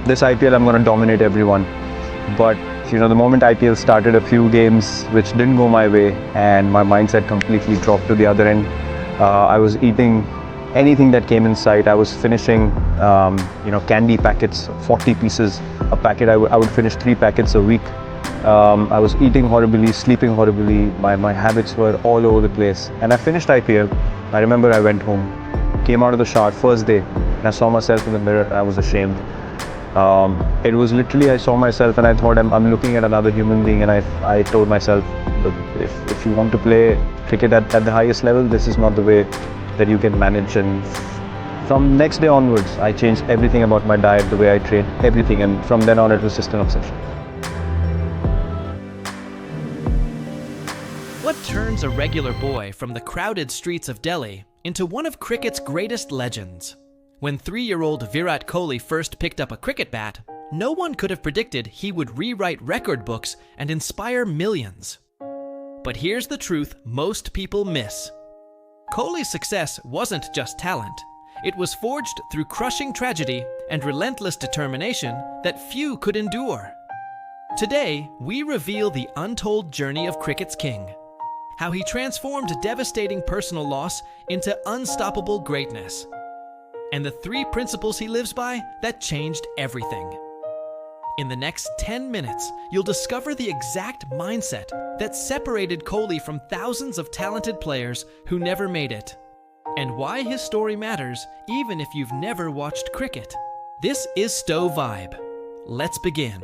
this IPL I'm going to dominate everyone. But the moment IPL started, a few games which didn't go my way, and my mindset completely dropped to the other end. I was eating anything that came in sight. I was finishing, candy packets, 40 pieces a packet. I would finish 3 packets a week. I was eating horribly, sleeping horribly. My habits were all over the place. And I finished IPL. I remember I went home, came out of the shower first day, and I saw myself in the mirror. And I was ashamed. It was literally, I saw myself and I thought I'm looking at another human being, and I told myself, look, if you want to play cricket at the highest level, this is not the way that you can manage. And from next day onwards, I changed everything about my diet, the way I trained, everything, and from then on it was just an obsession. What turns a regular boy from the crowded streets of Delhi into one of cricket's greatest legends? When 3-year-old Virat Kohli first picked up a cricket bat, no one could have predicted he would rewrite record books and inspire millions. But here's the truth most people miss. Kohli's success wasn't just talent. It was forged through crushing tragedy and relentless determination that few could endure. Today, we reveal the untold journey of cricket's king, how he transformed devastating personal loss into unstoppable greatness, and the 3 principles he lives by that changed everything. In the next 10 minutes, you'll discover the exact mindset that separated Kohli from thousands of talented players who never made it, and why his story matters even if you've never watched cricket. This is Stowe Vibe. Let's begin.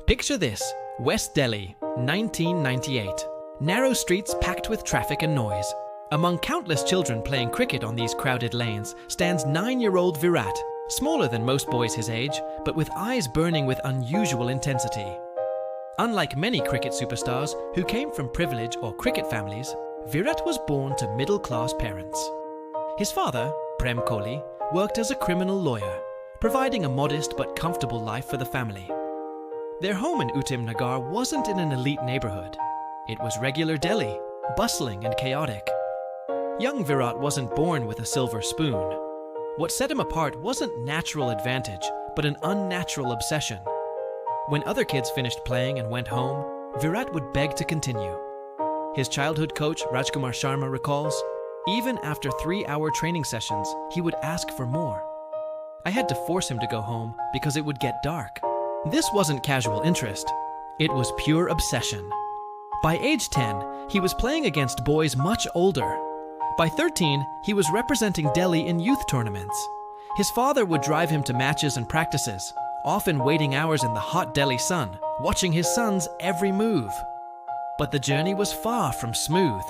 Picture this: West Delhi, 1998. Narrow streets packed with traffic and noise. Among countless children playing cricket on these crowded lanes stands 9-year-old Virat, smaller than most boys his age, but with eyes burning with unusual intensity. Unlike many cricket superstars who came from privilege or cricket families, Virat was born to middle-class parents. His father, Prem Kohli, worked as a criminal lawyer, providing a modest but comfortable life for the family. Their home in Uttam Nagar wasn't in an elite neighborhood. It was regular Delhi, bustling and chaotic. Young Virat wasn't born with a silver spoon. What set him apart wasn't natural advantage, but an unnatural obsession. When other kids finished playing and went home, Virat would beg to continue. His childhood coach, Rajkumar Sharma, recalls, even after 3-hour training sessions, he would ask for more. I had to force him to go home because it would get dark. This wasn't casual interest. It was pure obsession. By age 10, he was playing against boys much older. By 13, he was representing Delhi in youth tournaments. His father would drive him to matches and practices, often waiting hours in the hot Delhi sun, watching his son's every move. But the journey was far from smooth.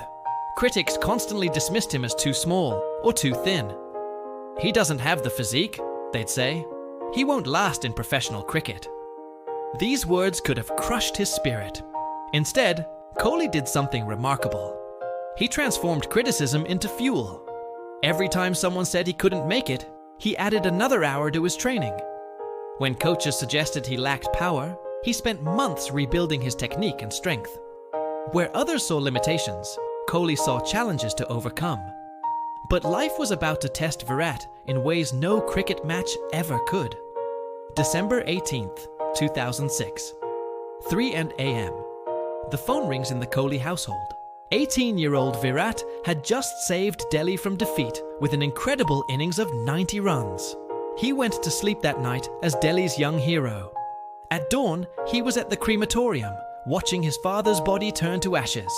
Critics constantly dismissed him as too small or too thin. He doesn't have the physique, they'd say. He won't last in professional cricket. These words could have crushed his spirit. Instead, Kohli did something remarkable. He transformed criticism into fuel. Every time someone said he couldn't make it, he added another hour to his training. When coaches suggested he lacked power, he spent months rebuilding his technique and strength. Where others saw limitations, Kohli saw challenges to overcome. But life was about to test Virat in ways no cricket match ever could. December 18th, 2006. 3 a.m. The phone rings in the Kohli household. 18-year-old Virat had just saved Delhi from defeat with an incredible innings of 90 runs. He went to sleep that night as Delhi's young hero. At dawn, he was at the crematorium, watching his father's body turn to ashes.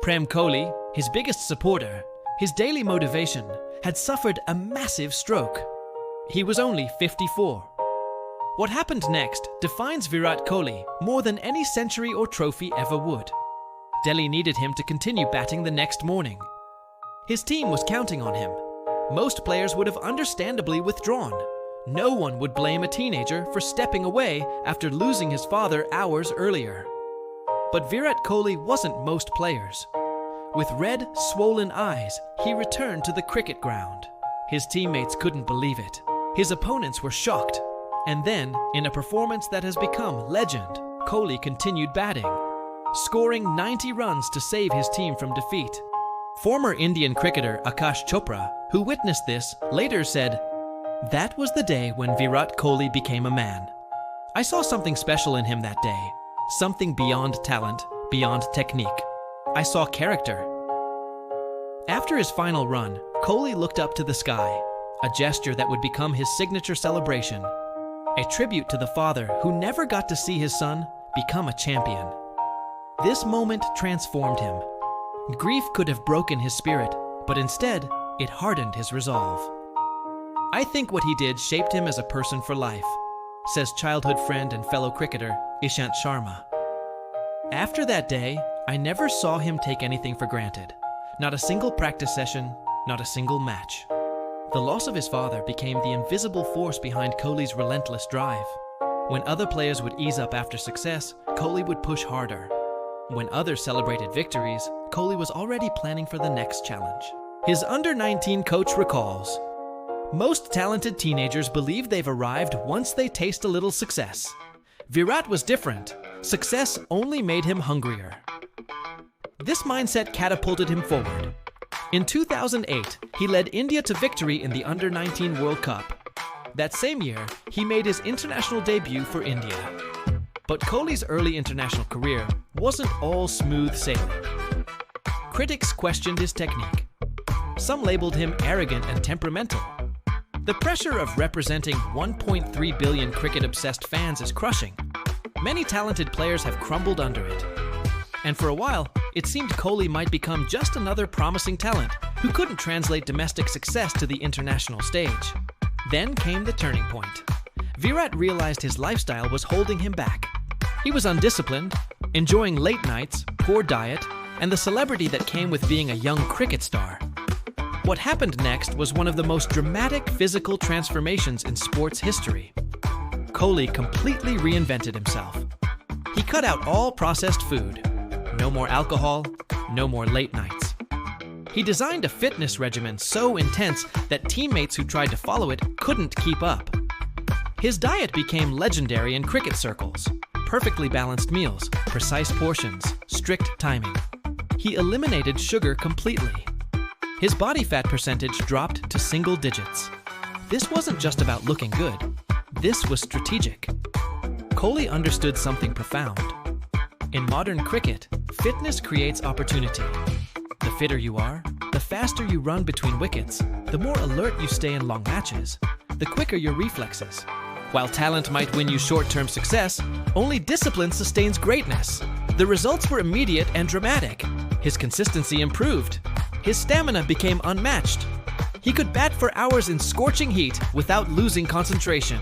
Prem Kohli, his biggest supporter, his daily motivation, had suffered a massive stroke. He was only 54. What happened next defines Virat Kohli more than any century or trophy ever would. Delhi needed him to continue batting the next morning. His team was counting on him. Most players would have understandably withdrawn. No one would blame a teenager for stepping away after losing his father hours earlier. But Virat Kohli wasn't most players. With red, swollen eyes, he returned to the cricket ground. His teammates couldn't believe it. His opponents were shocked. And then, in a performance that has become legend, Kohli continued batting, scoring 90 runs to save his team from defeat. Former Indian cricketer Akash Chopra, who witnessed this, later said, That was the day when Virat Kohli became a man. I saw something special in him that day, something beyond talent, beyond technique. I saw character. After his final run, Kohli looked up to the sky, a gesture that would become his signature celebration, a tribute to the father who never got to see his son become a champion. This moment transformed him. Grief could have broken his spirit, but instead, it hardened his resolve. I think what he did shaped him as a person for life, says childhood friend and fellow cricketer Ishant Sharma. After that day, I never saw him take anything for granted. Not a single practice session, not a single match. The loss of his father became the invisible force behind Kohli's relentless drive. When other players would ease up after success, Kohli would push harder. When others celebrated victories, Kohli was already planning for the next challenge. His under-19 coach recalls, "Most talented teenagers believe they've arrived once they taste a little success. Virat was different. Success only made him hungrier." This mindset catapulted him forward. In 2008, he led India to victory in the Under-19 World Cup. That same year, he made his international debut for India. But Kohli's early international career wasn't all smooth sailing. Critics questioned his technique. Some labeled him arrogant and temperamental. The pressure of representing 1.3 billion cricket-obsessed fans is crushing. Many talented players have crumbled under it. And for a while, it seemed Kohli might become just another promising talent who couldn't translate domestic success to the international stage. Then came the turning point. Virat realized his lifestyle was holding him back. He was undisciplined, enjoying late nights, poor diet, and the celebrity that came with being a young cricket star. What happened next was one of the most dramatic physical transformations in sports history. Kohli completely reinvented himself. He cut out all processed food. No more alcohol, no more late nights. He designed a fitness regimen so intense that teammates who tried to follow it couldn't keep up. His diet became legendary in cricket circles. Perfectly balanced meals, precise portions, strict timing. He eliminated sugar completely. His body fat percentage dropped to single digits. This wasn't just about looking good. This was strategic. Kohli understood something profound. In modern cricket, fitness creates opportunity. The fitter you are, the faster you run between wickets, the more alert you stay in long matches, the quicker your reflexes. While talent might win you short-term success, only discipline sustains greatness. The results were immediate and dramatic. His consistency improved. His stamina became unmatched. He could bat for hours in scorching heat without losing concentration.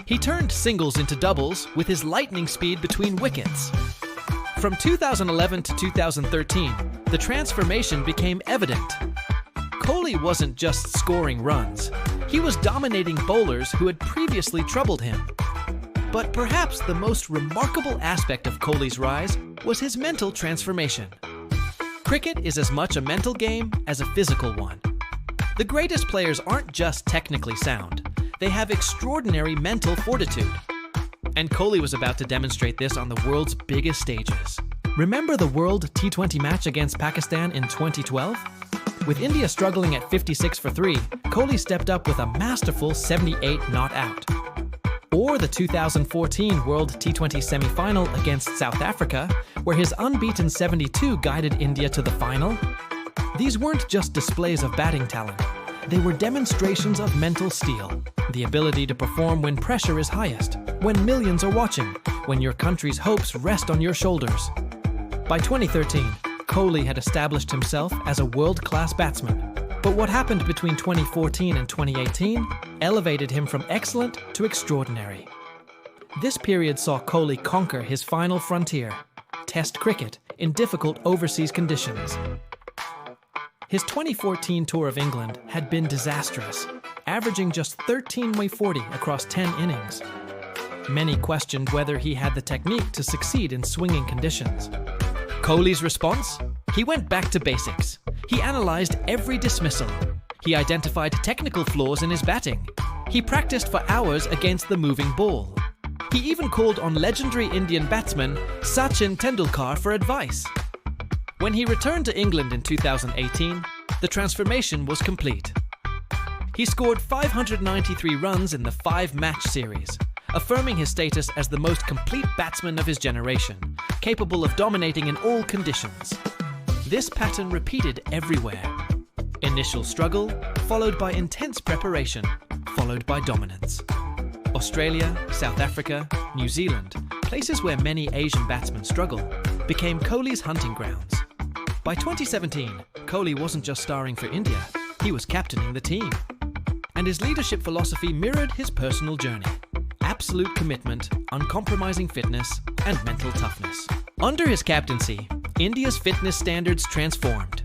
He turned singles into doubles with his lightning speed between wickets. From 2011 to 2013, the transformation became evident. Kohli wasn't just scoring runs. He was dominating bowlers who had previously troubled him. But perhaps the most remarkable aspect of Kohli's rise was his mental transformation. Cricket is as much a mental game as a physical one. The greatest players aren't just technically sound. They have extraordinary mental fortitude. And Kohli was about to demonstrate this on the world's biggest stages. Remember the World T20 match against Pakistan in 2012? With India struggling at 56 for 3, Kohli stepped up with a masterful 78 not out. Or the 2014 World T20 semi-final against South Africa, where his unbeaten 72 guided India to the final. These weren't just displays of batting talent. They were demonstrations of mental steel, the ability to perform when pressure is highest, when millions are watching, when your country's hopes rest on your shoulders. By 2013, Kohli had established himself as a world-class batsman. But what happened between 2014 and 2018 elevated him from excellent to extraordinary. This period saw Kohli conquer his final frontier, Test cricket in difficult overseas conditions. His 2014 tour of England had been disastrous, averaging just 13/40 across 10 innings. Many questioned whether he had the technique to succeed in swinging conditions. Kohli's response? He went back to basics. He analyzed every dismissal. He identified technical flaws in his batting. He practiced for hours against the moving ball. He even called on legendary Indian batsman Sachin Tendulkar for advice. When he returned to England in 2018, the transformation was complete. He scored 593 runs in the 5-match series, affirming his status as the most complete batsman of his generation, capable of dominating in all conditions. This pattern repeated everywhere. Initial struggle, followed by intense preparation, followed by dominance. Australia, South Africa, New Zealand, places where many Asian batsmen struggle, became Kohli's hunting grounds. By 2017, Kohli wasn't just starring for India, he was captaining the team. And his leadership philosophy mirrored his personal journey. Absolute commitment, uncompromising fitness, and mental toughness. Under his captaincy, India's fitness standards transformed.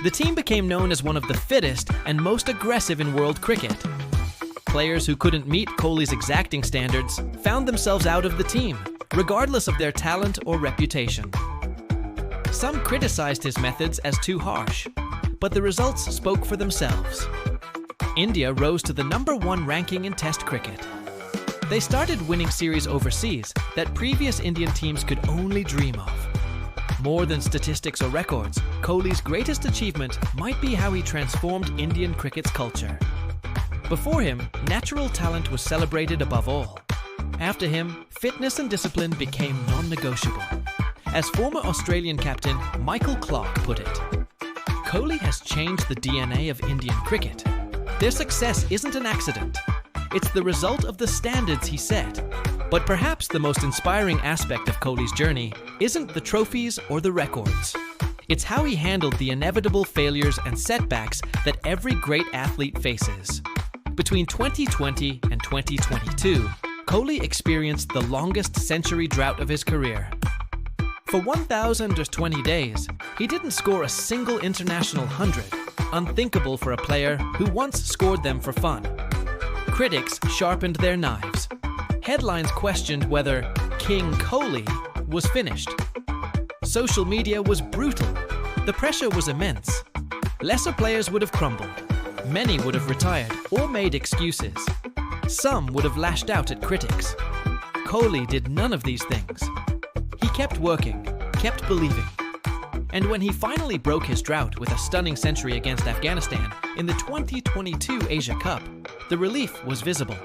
The team became known as one of the fittest and most aggressive in world cricket. Players who couldn't meet Kohli's exacting standards found themselves out of the team, regardless of their talent or reputation. Some criticized his methods as too harsh, but the results spoke for themselves. India rose to the #1 ranking in Test cricket. They started winning series overseas that previous Indian teams could only dream of. More than statistics or records, Kohli's greatest achievement might be how he transformed Indian cricket's culture. Before him, natural talent was celebrated above all. After him, fitness and discipline became non-negotiable. As former Australian captain Michael Clarke put it, Kohli has changed the DNA of Indian cricket. Their success isn't an accident. It's the result of the standards he set. But perhaps the most inspiring aspect of Kohli's journey isn't the trophies or the records. It's how he handled the inevitable failures and setbacks that every great athlete faces. Between 2020 and 2022, Kohli experienced the longest century drought of his career. For 1,020 days, he didn't score a single international 100, unthinkable for a player who once scored them for fun. Critics sharpened their knives. Headlines questioned whether King Kohli was finished. Social media was brutal. The pressure was immense. Lesser players would have crumbled. Many would have retired or made excuses. Some would have lashed out at critics. Kohli did none of these things. He kept working, kept believing. And when he finally broke his drought with a stunning century against Afghanistan in the 2022 Asia Cup, the relief was visible.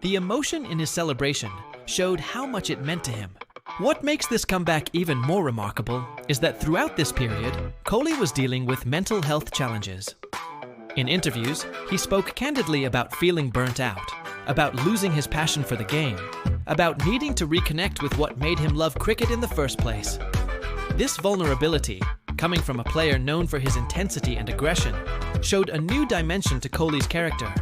The emotion in his celebration showed how much it meant to him. What makes this comeback even more remarkable is that throughout this period, Kohli was dealing with mental health challenges. In interviews, he spoke candidly about feeling burnt out, about losing his passion for the game, about needing to reconnect with what made him love cricket in the first place. This vulnerability, coming from a player known for his intensity and aggression, showed a new dimension to Kohli's character.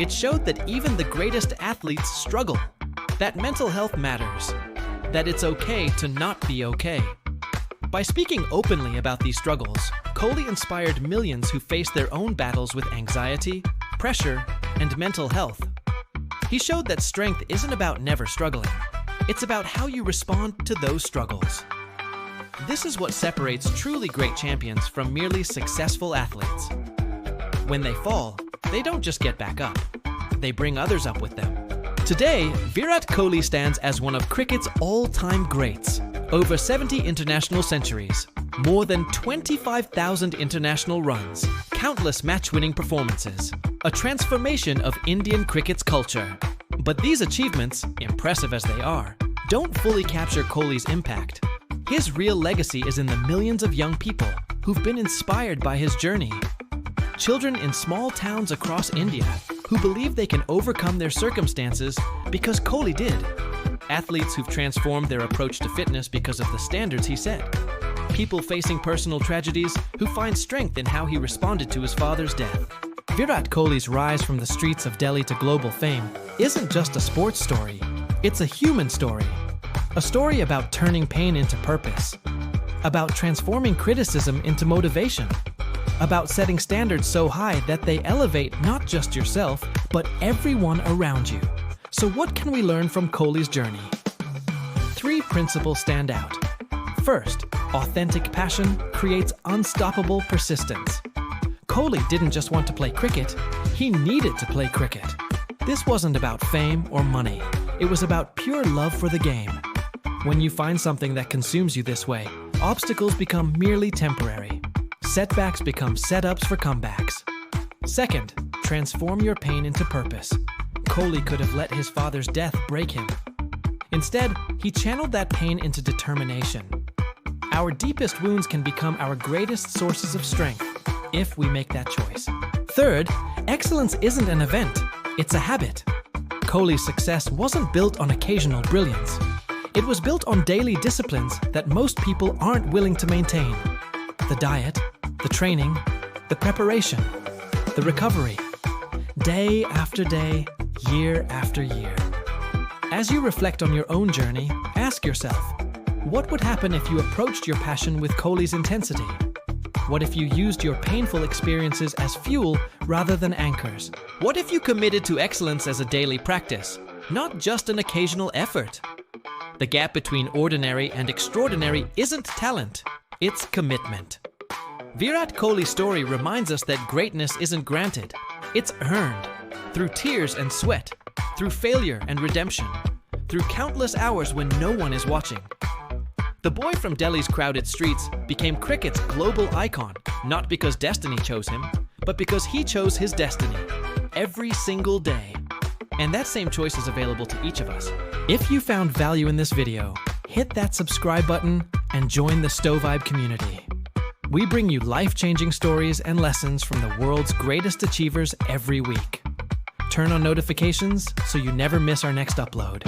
It showed that even the greatest athletes struggle, that mental health matters, that it's okay to not be okay. By speaking openly about these struggles, Kohli inspired millions who face their own battles with anxiety, pressure, and mental health. He showed that strength isn't about never struggling. It's about how you respond to those struggles. This is what separates truly great champions from merely successful athletes. When they fall, they don't just get back up. They bring others up with them. Today, Virat Kohli stands as one of cricket's all-time greats. Over 70 international centuries, more than 25,000 international runs, countless match-winning performances, a transformation of Indian cricket's culture. But these achievements, impressive as they are, don't fully capture Kohli's impact. His real legacy is in the millions of young people who've been inspired by his journey. Children in small towns across India who believe they can overcome their circumstances because Kohli did. Athletes who've transformed their approach to fitness because of the standards he set. People facing personal tragedies who find strength in how he responded to his father's death. Virat Kohli's rise from the streets of Delhi to global fame isn't just a sports story. It's a human story. A story about turning pain into purpose. About transforming criticism into motivation. About setting standards so high that they elevate not just yourself, but everyone around you. So what can we learn from Kohli's journey? 3 principles stand out. First, authentic passion creates unstoppable persistence. Kohli didn't just want to play cricket, he needed to play cricket. This wasn't about fame or money. It was about pure love for the game. When you find something that consumes you this way, obstacles become merely temporary. Setbacks become setups for comebacks. Second, transform your pain into purpose. Kohli could have let his father's death break him. Instead, he channeled that pain into determination. Our deepest wounds can become our greatest sources of strength if we make that choice. Third, excellence isn't an event, it's a habit. Kohli's success wasn't built on occasional brilliance. It was built on daily disciplines that most people aren't willing to maintain. The diet, the training, the preparation, the recovery. Day after day, year after year. As you reflect on your own journey, ask yourself, what would happen if you approached your passion with Kohli's intensity? What if you used your painful experiences as fuel rather than anchors? What if you committed to excellence as a daily practice, not just an occasional effort? The gap between ordinary and extraordinary isn't talent, it's commitment. Virat Kohli's story reminds us that greatness isn't granted, it's earned. Through tears and sweat, through failure and redemption, through countless hours when no one is watching. The boy from Delhi's crowded streets became cricket's global icon, not because destiny chose him, but because he chose his destiny, every single day. And that same choice is available to each of us. If you found value in this video, hit that subscribe button and join the Stovibe community. We bring you life-changing stories and lessons from the world's greatest achievers every week. Turn on notifications so you never miss our next upload.